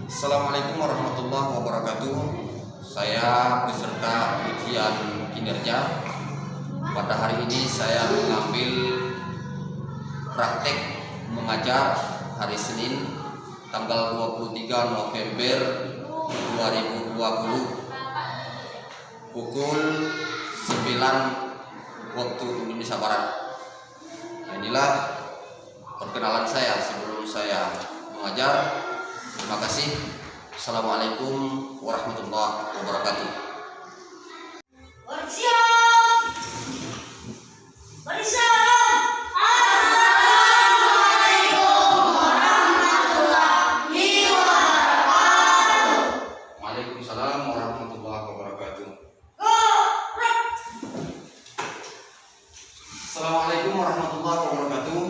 Assalamualaikum warahmatullahi wabarakatuh. Saya peserta ujian kinerja. Pada hari ini saya mengambil praktek mengajar hari Senin tanggal 23 November 2020 pukul 9 waktu Indonesia Barat. Inilah perkenalan saya sebelum saya mengajar. Terima kasih. Assalamualaikum warahmatullahi wabarakatuh. Waalaikumsalam warahmatullahi wabarakatuh. Assalamualaikum warahmatullahi wabarakatuh.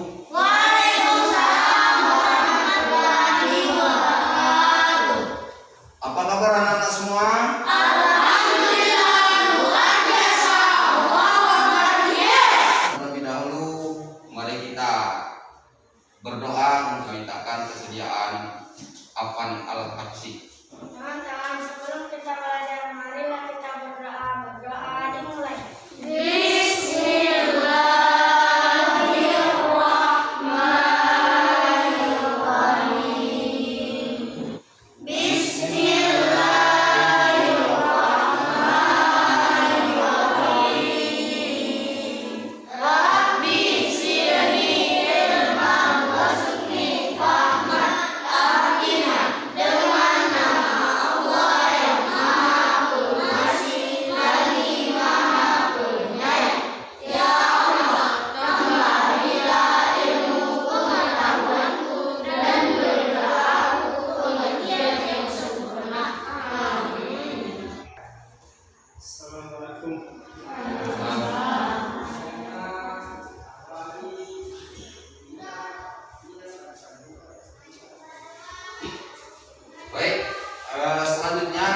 Apa kabar anak-anak semua? Alhamdulillah, luar biasa. Terlebih dahulu, mari kita berdoa memintakan kesediaan Afan Al-Habsyi. Teman-teman, sebelum kita belajar, marilah kita berdoa. Berdoa dimulai. Assalamualaikum. Baik, selanjutnya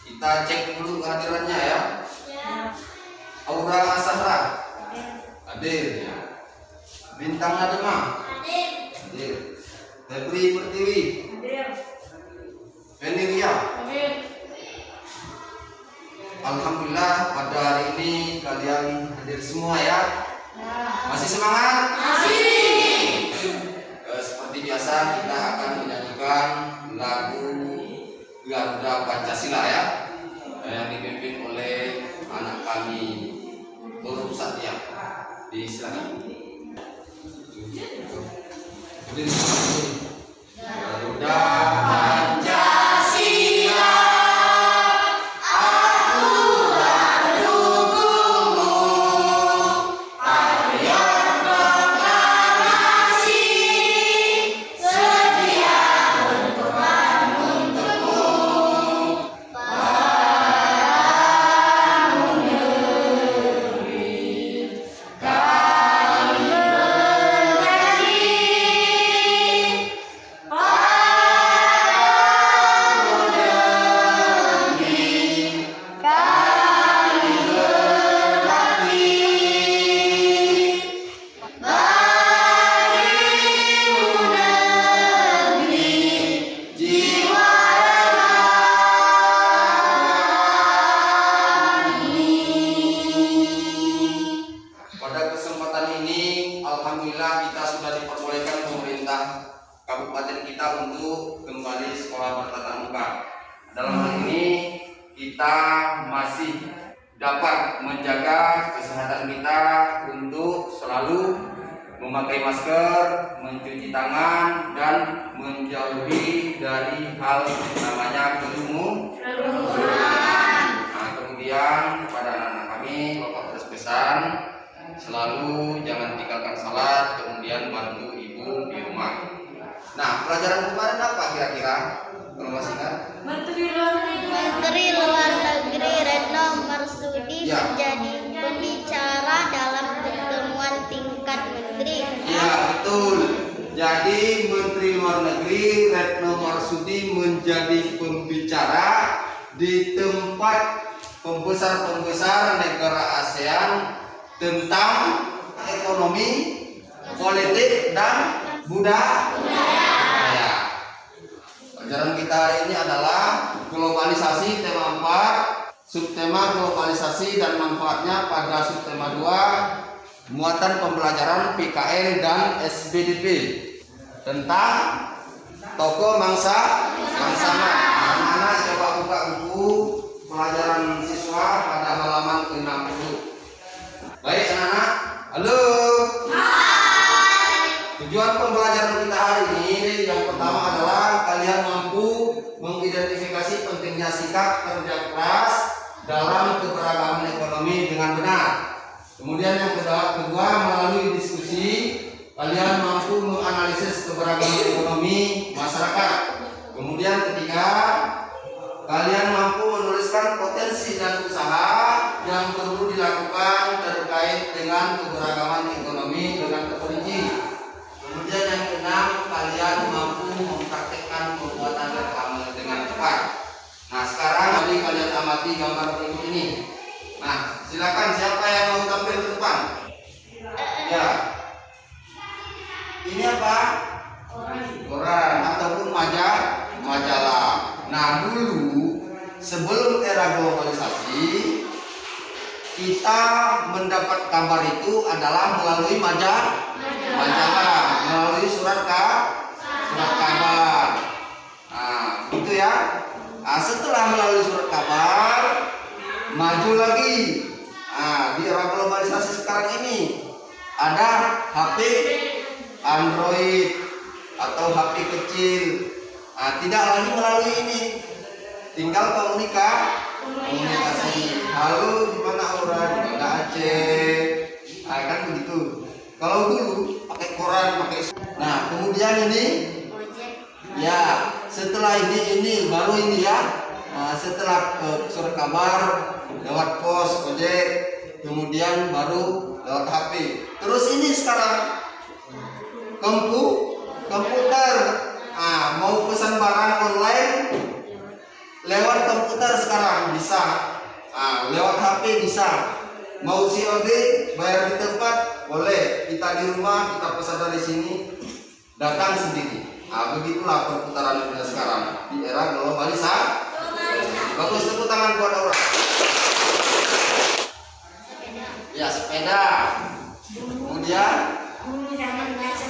kita cek dulu kehadirannya ya. Aura Sahra hadir ya. Bintang Adema hadir. Febri Pertiwi, Feni Ria. Alhamdulillah pada hari ini kalian hadir semua ya. Masih semangat? Masih. Seperti biasa kita akan menyanyikan lagu Garuda Pancasila ya, yang dipimpin oleh anak kami Turun Satya. Disilakan. Garuda Pancasila, aku mendukungmu. Patriot proklamasi, sedia berkorban untukmu. Bangun negeri, kami bernyanyi. Bangun negeri, kami berbakti. Berimu negeri, jiwa Pada kesempatan ini, alhamdulillah kita sudah diperbolehkan pemerintah kabupaten kita untuk kembali sekolah bertatap muka. Dalam hal ini kita masih dapat menjaga kesehatan kita untuk selalu memakai masker, mencuci tangan, dan menjauhi dari hal namanya kerumunan. Nah, kemudian kepada anak-anak kami, Bapak berpesan selalu jangan tinggalkan salat, kemudian bantu ibu di rumah. Nah, pelajaran kemarin apa kira-kira? Kalau masih ingat? Menteri Luar Negeri Retno Marsudi Ya. menjadi pembicara dalam pertemuan tingkat menteri. Iya, betul. Jadi Menteri Luar Negeri Retno Marsudi menjadi pembicara di tempat pembesar-pembesar negara ASEAN tentang ekonomi, politik, dan budaya. Pelajaran kita hari ini adalah globalisasi tema 4, subtema globalisasi dan manfaatnya pada subtema 2, muatan pembelajaran PKN dan SBDP tentang tokoh mangsa mat. Anak-anak coba buka buku pelajaran siswa pada halaman ke-60. Baik anak-anak, halo. Tujuan pembelajaran kita hari ini yang pertama adalah kalian mampu mengidentifikasi pentingnya sikap kerja keras dalam keberagaman ekonomi dengan benar. Kemudian yang kedua melalui diskusi kalian mampu menganalisis keberagaman ekonomi masyarakat. Kemudian ketiga, kalian mampu menuliskan potensi dan usaha yang perlu dilakukan terkait dengan keberagaman ekonomi dengan terperinci. Kemudian yang keenam, kalian mampu mempraktekkan pembuatan reklame dengan tepat. Nah, sekarang mari kalian amati gambar berikut ini. Nah, silakan siapa yang mau tampil ke depan? Ya. Ini apa? Koran ataupun majalah. Nah, dulu sebelum era globalisasi kita mendapat kabar itu adalah melalui majalah, melalui surat kabar. Nah, itu ya. Nah, setelah melalui surat kabar, maju lagi. Nah, di era globalisasi sekarang ini ada HP Android atau HP kecil. Nah, tidak lagi melalui ini, tinggal komunikasi. Halo, di mana Aura? Di mana Aceh? Nah, kan begitu. Kalau dulu pakai koran, pakai. Nah, kemudian ini, ya, setelah ini baru ini ya. Nah, setelah surat kabar lewat pos, ojek, kemudian baru lewat HP. Terus ini sekarang komputer. Nah, mau pesan barang online lewat komputer sekarang bisa. Nah, lewat HP bisa. Mau COD bayar di tempat boleh. Kita di rumah kita pesan dari sini datang sendiri. Nah, begitulah perputaran dunia sekarang di era globalisasi. Bagus, tepuk tangan buat orang. Ya, sepeda. Kemudian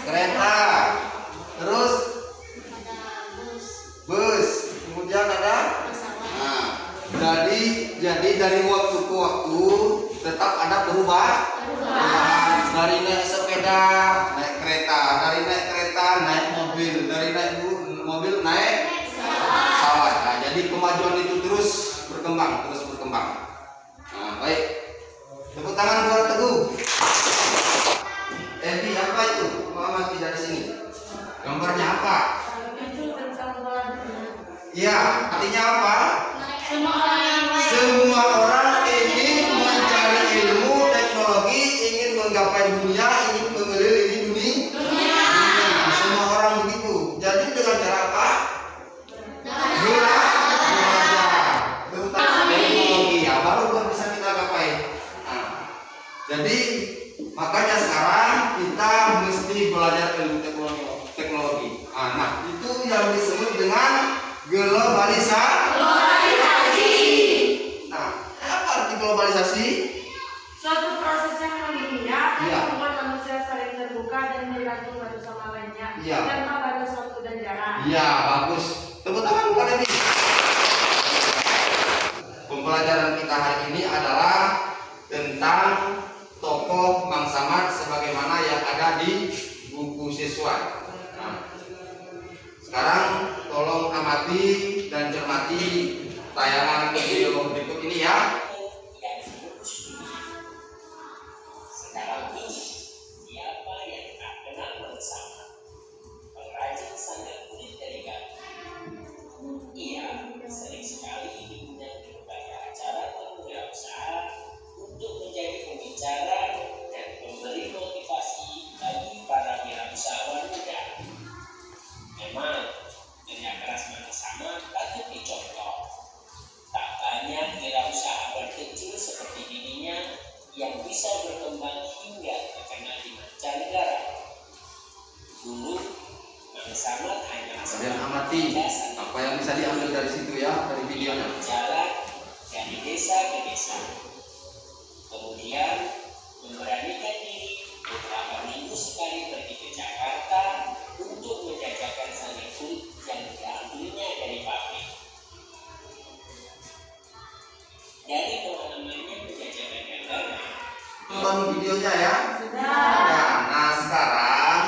kereta. Terus bus. Kemudian ada. Nah, jadi dari waktu ke waktu tetap ada perubahan. Dari naik sepeda naik kereta, dari naik kereta naik mobil, dari naik mobil naik pesawat. Nah, jadi kemajuan itu terus berkembang. Nah, baik. Tepuk tangan buat Teguh. Ebi, apa itu? Mengamati dari sini. Gambarnya apa? Itu tentang bola dunia. Iya, artinya apa? Semua orang ingin mencari ilmu, teknologi, ingin menggapai dunia, ingin mengelilingi dunia. Semua orang begitu. Jadi dengan cara apa? Belajar tentang teknologi, ya baru bisa kita gapai. Nah, jadi makanya sekarang kita mesti belajar ilmu teknologi. Nah, itu yang disebut dengan globalisasi. Nah, apa arti globalisasi? suatu proses yang mendunia Iya. yang membuat manusia saling terbuka dan bergantung satu sama lainnya Iya. tanpa batas waktu dan jarak. Ya, bagus. Tepuk tangan buat ini. Pembelajaran kita hari ini adalah tentang tokoh Mangsa Mat sebagaimana yang ada di buku siswa. Nah, sekarang tolong amati dan cermati tayangan video berikut ini ya. Sekarang ini, siapa yang tak kenal bersama pengrajin sandal kulit dari kami? Ia sering sekali diundang di berbagai acara kewirausahaan untuk menjadi pembicara dan memberi motivasi bagi para wirausahawan muda. Memang kerja keras sama-sama patut dicontoh. Tak yang bisa diambil dari situ ya, dari videonya. Jalan dari desa ke desa. Kemudian memberanikan diri beberapa minggu sekali pergi ke Jakarta untuk menjajakan sandal kulit yang diambilnya dari pabrik. Dari pengalamannya menjajakan dagangan, Tonton videonya ya. Nah, sekarang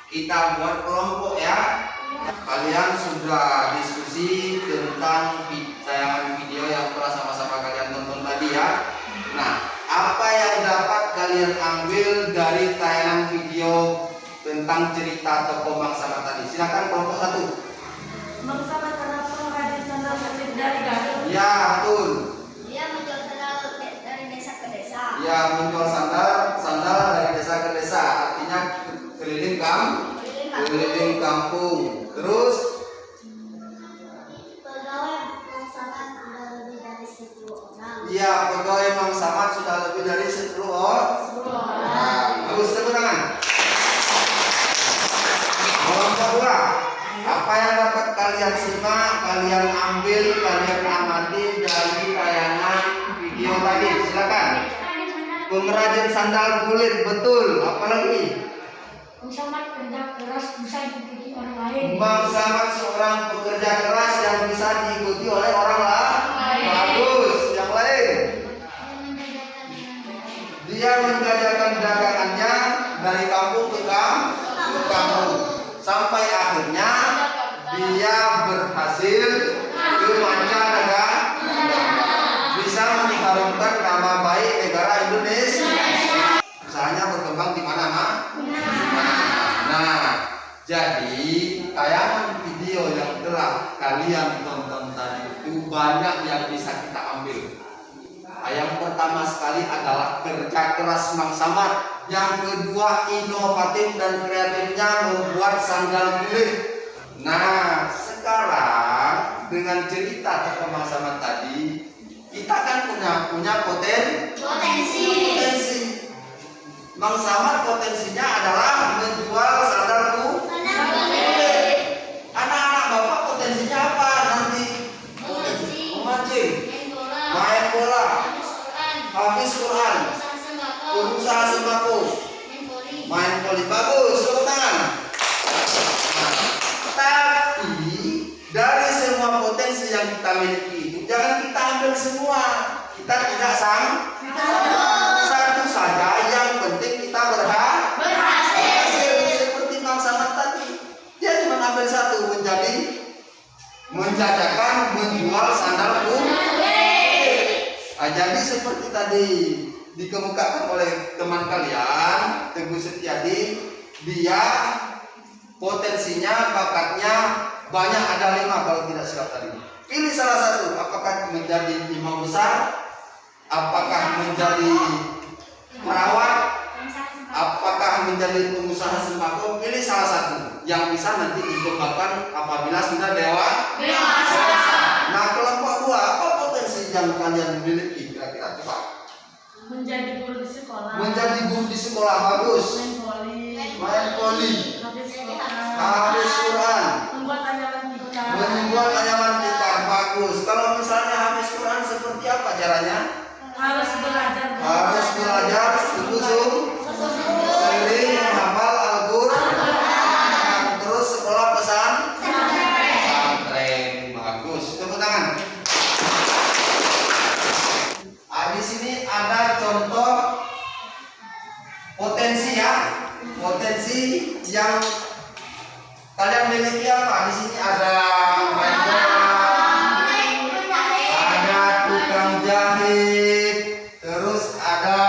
kita buat kelompok ya. Kalian sudah diskusi tentang tayangan video yang telah sama-sama kalian tonton tadi ya. Nah, apa yang dapat kalian ambil dari tayangan video tentang cerita tokoh Mang Samad tadi? Silakan kelompok 1. Mang Samad kenapa menghadiri sandal kulit dari Garut? Ya, betul. Dia menjual sandal dari desa ke desa. Ya, menjual sandal dari desa ke desa, artinya keliling kampung. Terus Pegawai Mang Samad sudah lebih dari 10 orang. iya, pegawai Mang Samad sudah lebih dari 10 orang. Bagus, tepuk tangan. Kelompok 2. Apa yang dapat kalian simak, kalian ambil, kalian amati dari tayangan video tadi? Silakan. Pengrajin sandal kulit, betul. Apalagi? Mang Samad kerja keras bisa diikuti orang lain. Mang Samad seorang pekerja keras yang bisa diikuti oleh orang lain. Bagus. Yang lain? Dia menjajakan dagangannya dari kampung ke kampung. Sampai akhirnya dia berhasil ke mancanegara, bisa mengharumkan nama baik negara Indonesia. Usahanya berkembang di mana-mana. Nah, jadi tayangan video yang telah kalian tonton tadi itu banyak yang bisa kita ambil. Yang pertama sekali adalah kerja keras Mang Samad. Yang kedua, inovatif dan kreatifnya membuat sandal kulit. Nah, sekarang dengan cerita tokoh Mang Samad tadi, kita kan punya potensi. Mang Samad potensinya adalah menjual sandal kulit. Anak-anak bapak potensinya apa nanti? Memancing, main bola, habis Quran, berusaha sembako, main voli. Bagus, tepuk tangan. Tapi dari semua potensi yang kita miliki itu jangan kita ambil semua. Kita tidak satu saja. Yang penting kita berhasil. Seperti Mang Samad tadi, dia cuma ambil satu, menjajakan menjual sandal kulit. Jadi seperti tadi dikemukakan oleh teman kalian Teguh Setiadi, dia potensinya, bakatnya banyak, ada 5 kalau tidak silap tadi. Pilih salah satu, apakah menjadi imam besar, apakah menjadi perawat, apakah menjadi pengusaha sembako. Pilih salah satu yang bisa nanti dikembangkan apabila sudah dewasa. Nah, kelompok 2, apa potensi yang kalian miliki kira-kira? Coba. Menjadi guru di sekolah. Menjadi guru di sekolah, bagus. Main voli. Habis Quran. Membuat anyaman tikar, bagus. Kalau misalnya habis Quran seperti apa caranya? Harus belajar sering menghafal Al-Quran. Terus sekolah pesantren, bagus. Tepuk tangan. Di sini ada contoh potensi ya, potensi yang kalian miliki apa? Di sini ada main bola, ada tukang jahit, terus ada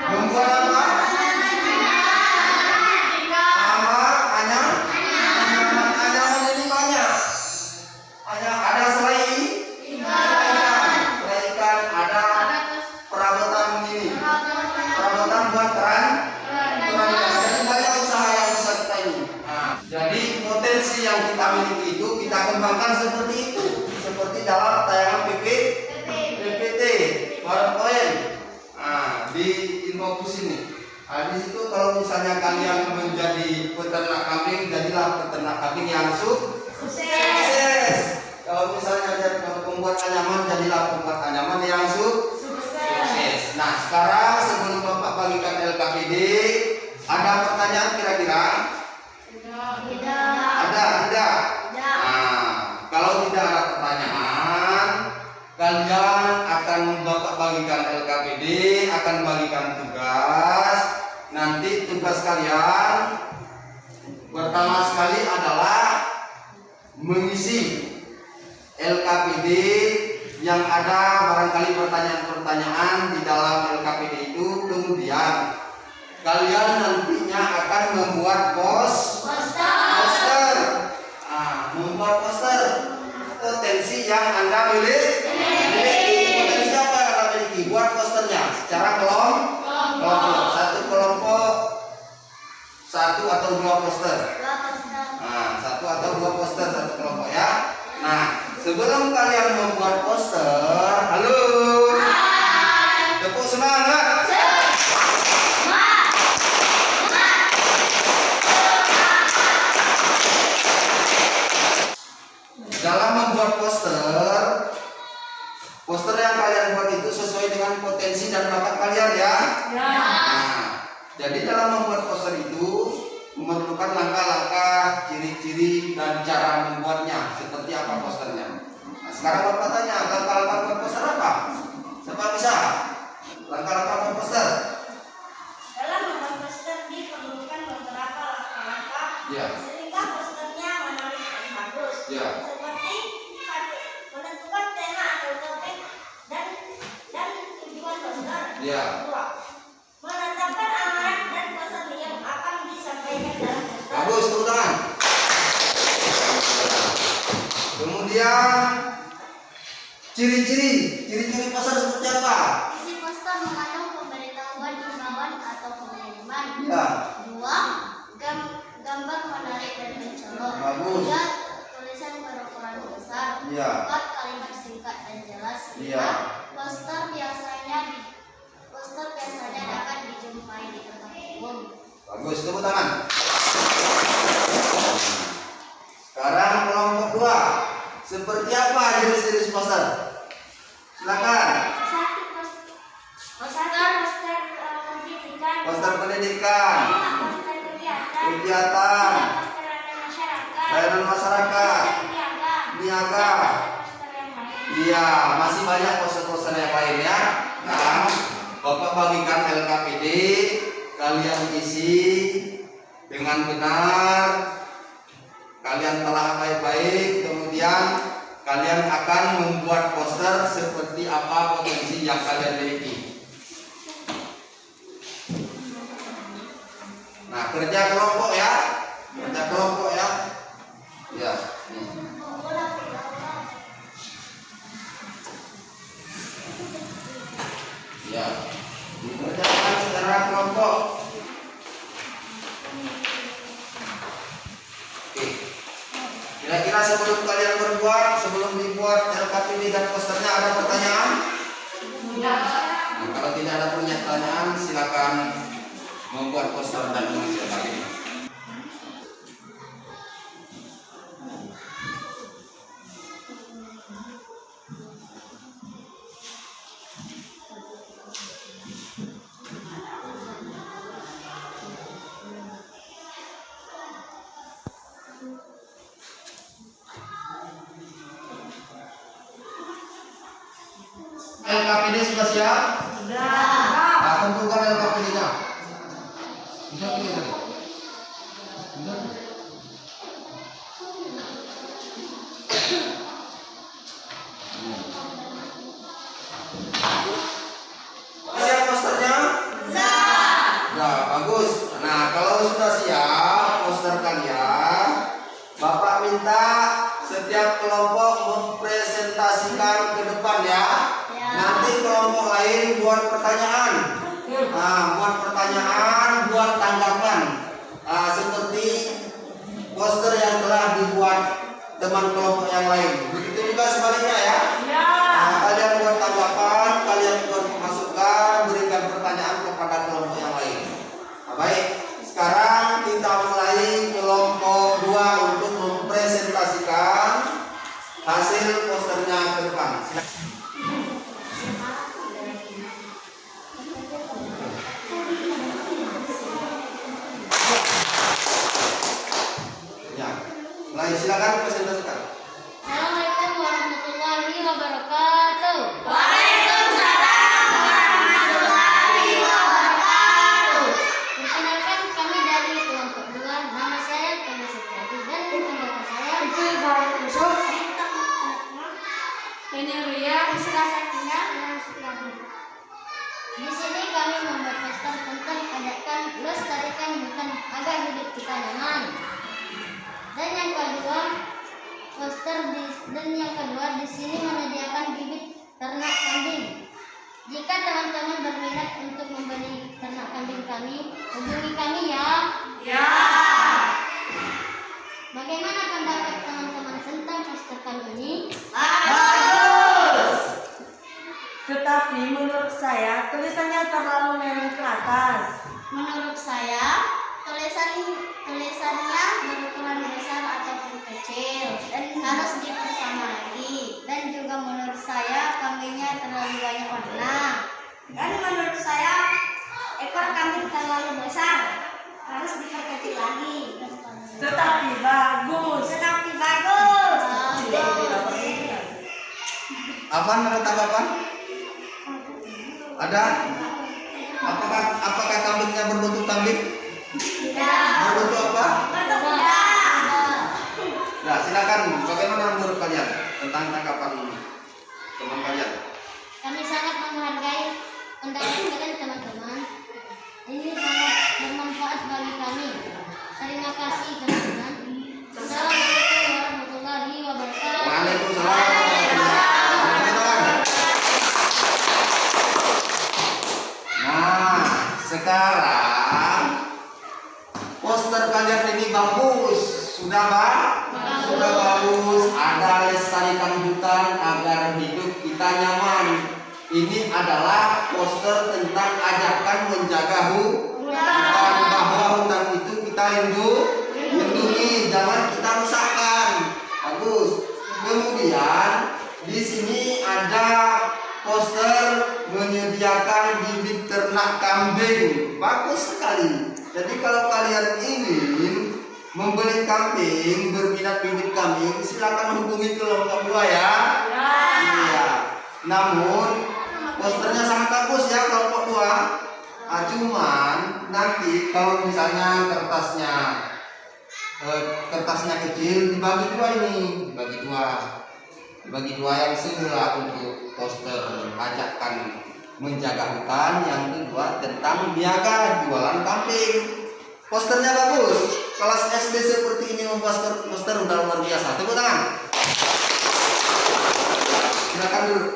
membuat apa? Anyaman ini banyak. Ada selai ikan, ada perabotan ini, perabotan buat keran. Jadi banyak usaha yang bisa kita ini. Nah, jadi potensi yang kita miliki itu kita kembangkan seperti itu, seperti dalam tayangan PPT PowerPoint. Nah, di infocus ini. Di situ kalau Ada pertanyaan kira-kira? Tidak. Ada, tidak? Tidak. Nah, kalau tidak ada pertanyaan, kalian akan Bapak bagikan LKPD, akan bagikan tugas. Nanti tugas kalian pertama sekali adalah mengisi LKPD yang ada barangkali pertanyaan-pertanyaan di dalam LKPD itu. Kemudian kalian nantinya akan membuat poster. Membuat poster potensi yang Anda miliki. Potensi apa yang Anda miliki? Buat posternya secara kelompok. Satu kelompok, satu atau dua poster. Satu atau dua poster satu kelompok ya. Nah, sebelum kalian membuat poster, halo, tepuk semangat. Dalam membuat poster yang kalian buat itu sesuai dengan potensi dan bakat kalian ya. Nah, jadi dalam membuat poster itu memerlukan langkah-langkah, ciri-ciri dan cara membuatnya. Seperti apa posternya? Nah, sekarang Bapak tanya, langkah-langkah membuat poster apa? Siapa bisa? Langkah-langkah membuat poster? Dalam membuat poster diperlukan beberapa langkah-langkah Ya. sehingga posternya menarik dan bagus. Ya. Seperti satu, menentukan tema atau topik dan tujuan poster. Ya. Dua, menetapkan amanat dan pesan yang akan disampaikan dalam poster. Bagus, tepuk tangan. Kemudian ciri-ciri poster seperti apa? Isi poster mengandung pemberitahuan, imbauan atau pengumuman. Ya. Dua, gambar menarik dan mencolok. Bagus. Tiga, tulisan berukuran besar. Ya. Empat, kalimat singkat dan jelas. Iya. Lima, poster biasanya dapat dijumpai di tempat umum. Bagus, tepuk tangan. Sekarang kelompok 2. Seperti apa jenis-jenis poster? Silakan. Satu, poster pendidikan. Poster pendidikan, Dua, poster kegiatan. kegiatan, Poster masyarakat. layanan masyarakat, niaga. Poster yang lain. Iya, masih banyak poster-poster yang lain ya. Nah, Bapak bagikan LKPD, kalian isi dengan benar. Kalian telah baik-baik, kemudian kalian akan membuat poster seperti apa potensi yang kalian miliki. Nah, kerja kelompok ya. Kerja kelompok ya. Ya. Nih. Ya. Dikerjakan secara kelompok. Oke. Kira-kira sebelum kalian berbuat, sebelum dibuat LKPD dan posternya ada pertanyaan? Nah, kalau tidak ada pertanyaan, silakan membuat poster dan mengisi LKPD. LKPD sudah siap? Sudah. Nah, tentukan LKPD-nya. Bisa pilih tadi. Sudah. Siap posternya? Sudah. Nah, bagus. Nah, kalau sudah siap poster kalian, Bapak minta setiap kelompok mempresentasikan ke depan ya. Nanti kelompok lain buat pertanyaan. Nah, buat pertanyaan, buat tanggapan. Nah, seperti poster yang telah dibuat teman kelompok yang lain. Begitu juga sebaliknya ya. Nah, kalian buat tanggapan, kalian buat masukan, berikan pertanyaan kepada kelompok yang lain. Nah, baik, sekarang kita mulai kelompok 2 untuk mempresentasikan hasil posternya ke depan. Baik, silakan presentasikan. Assalamualaikum warahmatullahi wabarakatuh. Perkenalkan, kami dari kelompok 2. Nama saya Tanda Setiadi dan kelompok saya Itu Ibrahim Yusuf. ini Ria Isra Sakina. Di sini kami membuat poster tentang ajakan lestarikan hutan agar hidup kita nyaman. Dan yang kedua, di sini menyediakan bibit ternak kambing. Jika teman-teman berminat untuk membeli ternak kambing kami, hubungi kami ya. Ya. Bagaimana pendapat teman-teman tentang poster kami ini? Bagus. Tetapi menurut saya tulisannya terlalu menurun ke atas. Menurut saya, tulisannya berukuran besar ataupun kecil dan harus dipersama lagi. Dan juga menurut saya kambingnya terlalu banyak warna. Dan menurut saya ekor kambing terlalu besar, harus diperkecil lagi. Tetapi bagus. Apaan, ada tanggapan? Ada? Apakah kambingnya berbentuk kambing? Berbentuk apa? Nah, silakan. Bagaimana menurut kalian tentang tanggapan teman kalian? Kami sangat menghargai pendapat kalian teman-teman. Ini sangat bermanfaat bagi kami. Terima kasih teman-teman. Assalamualaikum warahmatullahi wabarakatuh. Waalaikumsalam. Nah, sekarang poster kalian ini bagus. Sudah, Pak? Sudah bagus. Ada lestarikan hutan agar hidup kita nyaman. Ini adalah poster tentang ajakan menjaga hutan, bahwa hutan itu kita lindungi, jangan kita rusakkan. Bagus. Kemudian di sini ada poster menyediakan bibit ternak kambing. Bagus sekali. Jadi kalau kalian ingin membeli kambing, berminat bibit kambing, silakan hubungi kelompok 2 ya. Iya. Namun posternya sangat bagus ya kelompok 2. Cuman nanti kalau misalnya kertasnya kecil, dibagi 2 ini, dibagi dua yang semula untuk poster ajakan menjaga hutan, yang kedua tentang niaga jualan kambing. Posternya bagus. Kelas SD seperti ini memposter poster udah luar biasa. Tepuk tangan. Silakan dulu.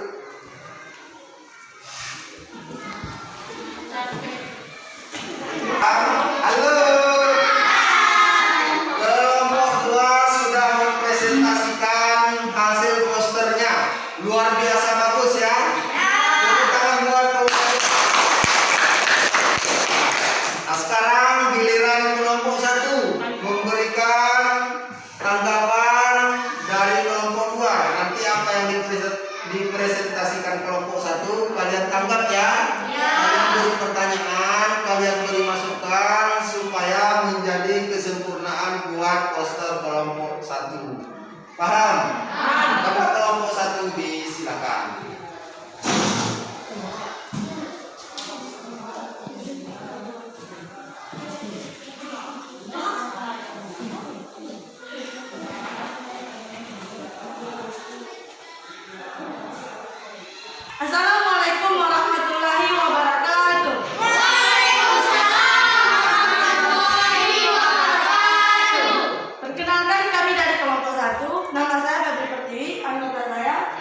Halo. Kelompok 2 sudah mempresentasikan hasil posternya. Luar biasa bagus ya. Tepuk tangan buat kelompok. Nah, sekarang giliran kelompok 1 memberikan tanggapan dari kelompok 2. Nanti apa yang dipresentasikan kelompok 1 kalian tanggap ya. Kalian beri pertanyaan, kalian beri masukan supaya menjadi kesempurnaan buat poster kelompok 1. Paham? Bapak kelompok 1 disilakan. Assalamualaikum warahmatullahi wabarakatuh. Perkenalkan, kami dari kelompok 1. Nama saya Febri Pertiwi, anggota saya.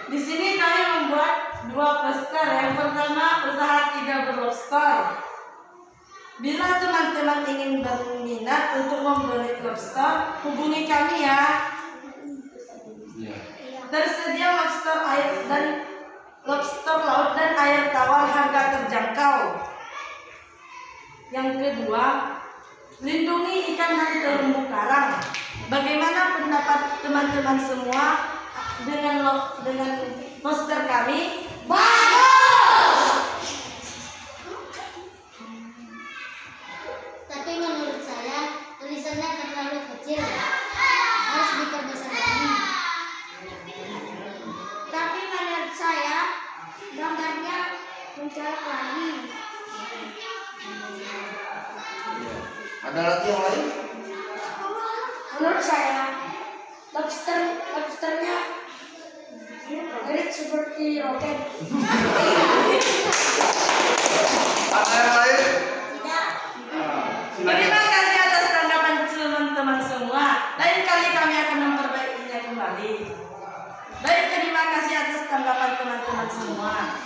Di sini kami membuat 2 poster. Yang pertama, usaha 3 berlobster. Bila teman-teman ingin berminat untuk membeli lobster, hubungi kami ya. Tersedia lobster air dan lobster laut dan air tawar harga terjangkau. Yang kedua, lindungi ikan dan terumbu karang. Bagaimana pendapat teman-teman semua dengan poster kami? Bagus. mencolok lagi. Ada lagi yang lain? Menurut saya, lobsternya mirip seperti roket. Ada yang lain? Tidak. Terima kasih atas tanggapan teman-teman semua. Lain kali kami akan memperbaikinya kembali. Baik, terima kasih atas tanggapan teman-teman semua.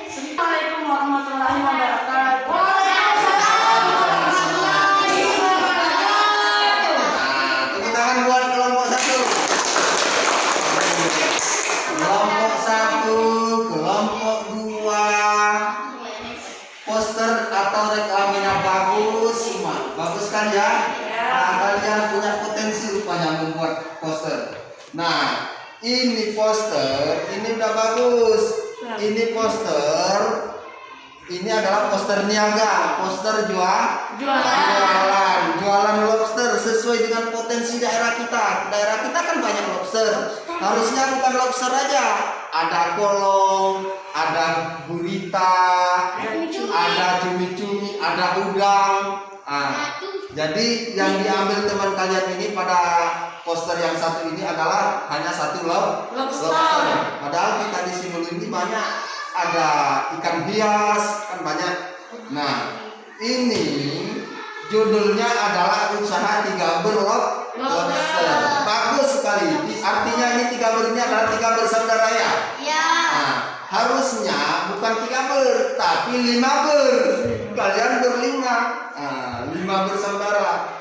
Assalamualaikum warahmatullahi wabarakatuh. Nah, tepuk tangan buat kelompok 1. Kelompok 1, kelompok 2. Poster atau reklaminya bagus semua. Bagus kan ya? Nah, kalian punya potensi rupanya membuat poster. Nah, ini poster, ini udah bagus. Ini poster, ini adalah poster niaga, poster jualan lobster sesuai dengan potensi daerah kita. Daerah kita kan banyak lobster. Harusnya bukan lobster aja, ada kolong, ada gurita, ada cumi-cumi, ada udang. Jadi yang diambil teman kalian ini pada poster yang satu ini adalah hanya satu lobster. Padahal kita di Simelu ini banyak, ada ikan hias kan banyak. Nah, ini judulnya adalah usaha 3 lobster. Bagus sekali. Artinya ini 3 ini adalah 3 bersaudara ya. Nah, harusnya bukan 3 tapi 5 Kalian berlima. 5 bersaudara.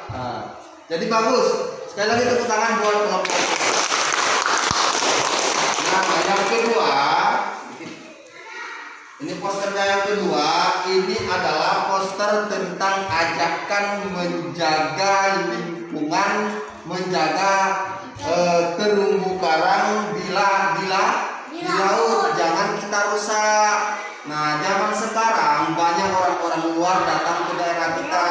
Jadi bagus. Sekali lagi tepuk tangan buat kelompok. Nah, yang kedua, ini posternya yang kedua, ini adalah poster tentang ajakan menjaga lingkungan, menjaga terumbu karang di laut, jangan kita rusak. Nah, zaman sekarang banyak orang-orang luar datang ke daerah kita,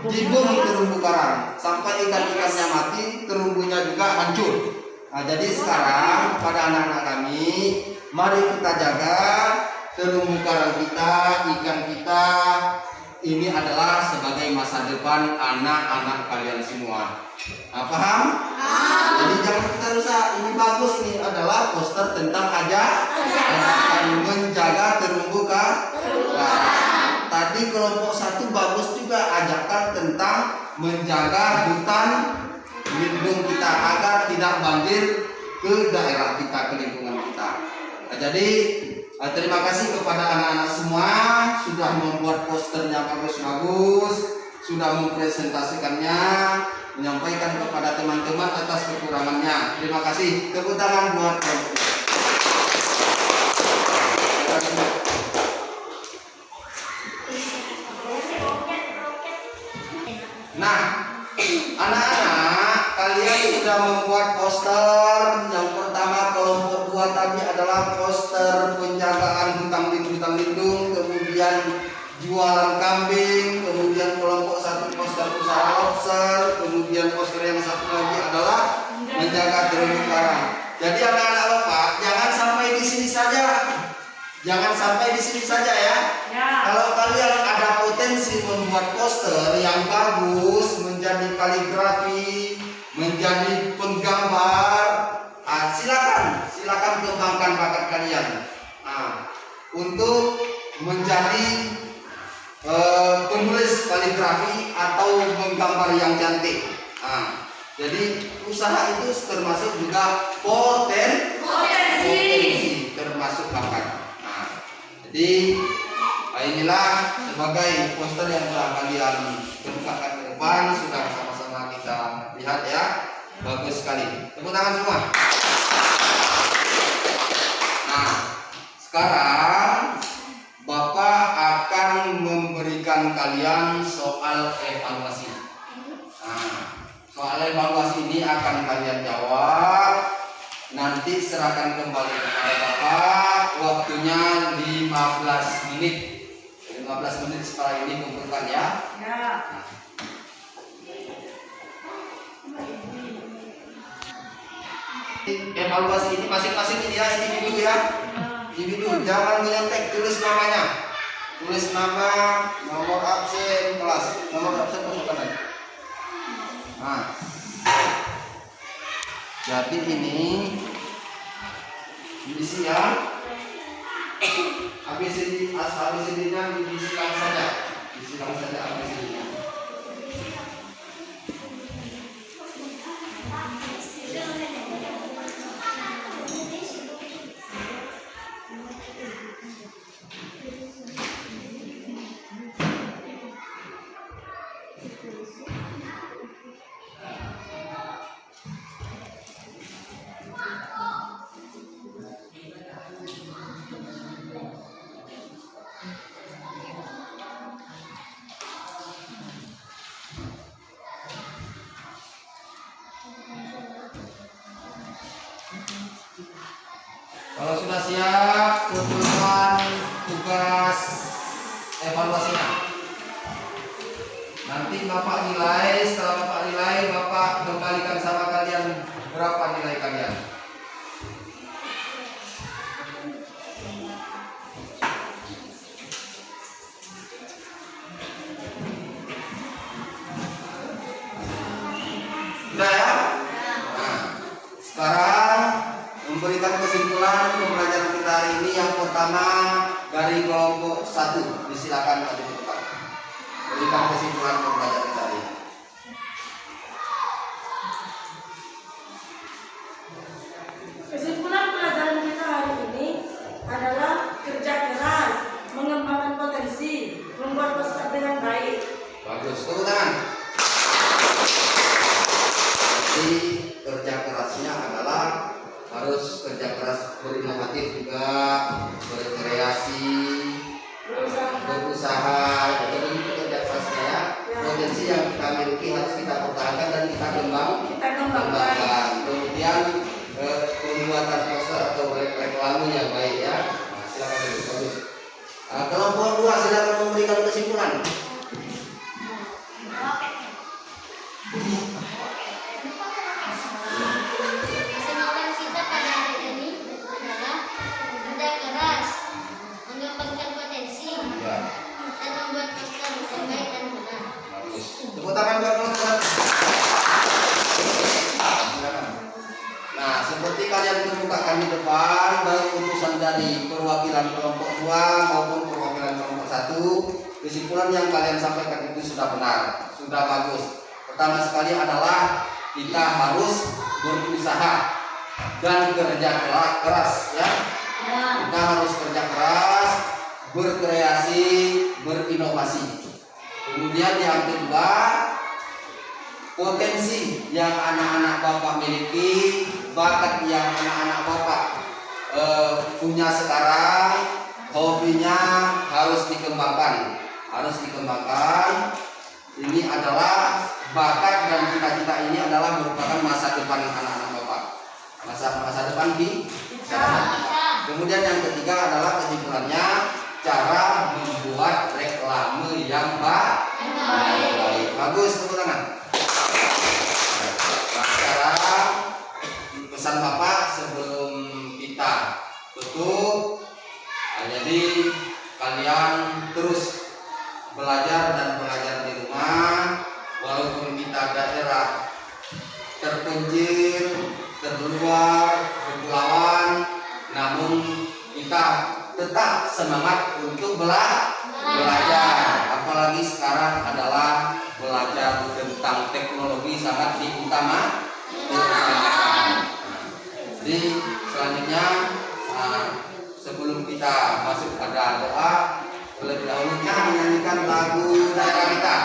jibung terumbu karang, sampai ikan-ikannya mati, terumbunya juga hancur. Nah, jadi sekarang pada anak-anak kami, mari kita jaga terumbu karang kita, ikan kita. Ini adalah sebagai masa depan anak-anak kalian semua. Nah, paham? Jadi jangan kita rusak. Ini bagus, ini adalah poster tentang ajakan menjaga terumbu karang. Tadi kelompok 1 bagus juga, ajakan tentang menjaga hutan lindung kita agar tidak banjir ke daerah kita, ke lingkungan kita. Nah, jadi terima kasih kepada anak-anak semua sudah membuat posternya bagus-bagus, sudah mempresentasikannya, menyampaikan kepada teman-teman atas kekurangannya. Terima kasih. Tepuk tangan buat kelompok. Nah, anak-anak, kalian sudah membuat poster. Yang pertama kelompok 2 tadi adalah poster penjagaan hutan lindung, kemudian jualan kambing, kemudian kelompok 1 poster usaha lobster, kemudian poster yang satu lagi adalah menjaga terumbu karang. Jadi anak-anak Bapak, jangan sampai di sini saja. Jangan sampai di sini saja ya. Kalau kalian ada potensi membuat poster yang bagus, menjadi kaligrafi, menjadi penggambar, silakan kembangkan bakat kalian. Untuk menjadi penulis kaligrafi atau menggambar yang cantik. Jadi usaha itu termasuk juga potensi, termasuk bakat. Jadi inilah sebagai poster yang telah kalian kemukakan ke depan, sudah sama-sama kita lihat ya. Bagus sekali. Tepuk tangan semua. Nah, sekarang Bapak akan memberikan kalian soal evaluasi. Nah, soal evaluasi ini akan kalian jawab. Nanti serahkan kembali kepada Bapak. Waktunya 15 menit. 15 menit setelah ini kumpulkan ya. Evaluasi ini masing-masing ini ya, individu ya. jangan menyontek, tulis namanya. Tulis nama, nomor absen kelas, nomor absen masukkan aja. Nah, jadi ini diisi ya. ABCD-nya disilang saja. Disilang saja ABCD-nya. Kalau sudah siap, kumpulkan tugas evaluasinya. Nanti Bapak nilai, setelah Bapak nilai, Bapak kembalikan sama kalian berapa nilai kalian. Sudah ya? Nah, sekarang memberikan kesimpulan pembelajaran kita hari ini. Yang pertama dari kelompok 1, disilakan Pak Depan. Berikan kesimpulan pembelajaran kita hari ini. Kesimpulan pelajaran kita hari ini adalah kerja keras, mengembangkan potensi, membuat peserta dengan baik. Bagus, tepuk tangan. Jadi kerja kerasnya adalah harus kerja keras, berinovatif juga, berkreasi, berusaha. Jadi itu kerja kerasnya ya. Potensi yang kita miliki harus kita pertahankan dan kita kembangkan. Kemudian pembuatan poster atau reklame yang baik ya. Nah, silakan bagus. Kelompok 2 silakan memberikan kesimpulan. Kesimpulan kita pada hari ini adalah kerja keras, mengembangkan potensi, Ya. dan membuat peserta bisa baik dan benar. Bagus. Tepuk tangan buat teman-teman. Silakan. Nah, seperti kalian kemukakan di depan, baik utusan dari perwakilan kelompok 2 maupun perwakilan kelompok 1, kesimpulan yang kalian sampaikan itu sudah benar, sudah bagus. Pertama sekali adalah kita harus berusaha dan kerja keras ya. Kita harus kerja keras, berkreasi, berinovasi. Kemudian yang kedua, potensi yang anak-anak Bapak miliki, bakat yang anak-anak Bapak punya sekarang, hobinya harus dikembangkan. Ini adalah bakat dan cita-cita ini adalah merupakan masa depan anak-anak Bapak. Masa depan di kita. Kemudian yang ketiga adalah kesimpulannya, cara membuat reklame yang baik. Bagus, tepuk tangan. Nah, sekarang pesan Bapak sebelum kita tutup. Nah, jadi kalian terus belajar dan belajar di rumah, walaupun kita daerah terpencil, terluar, kepulauan, namun kita tetap semangat untuk belajar. Apalagi sekarang adalah belajar tentang teknologi sangat diutamakan. Jadi selanjutnya sebelum kita masuk pada doa, terlebih dahulu kita menyanyikan lagu daerah kita.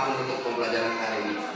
penutup pembelajaran hari ini.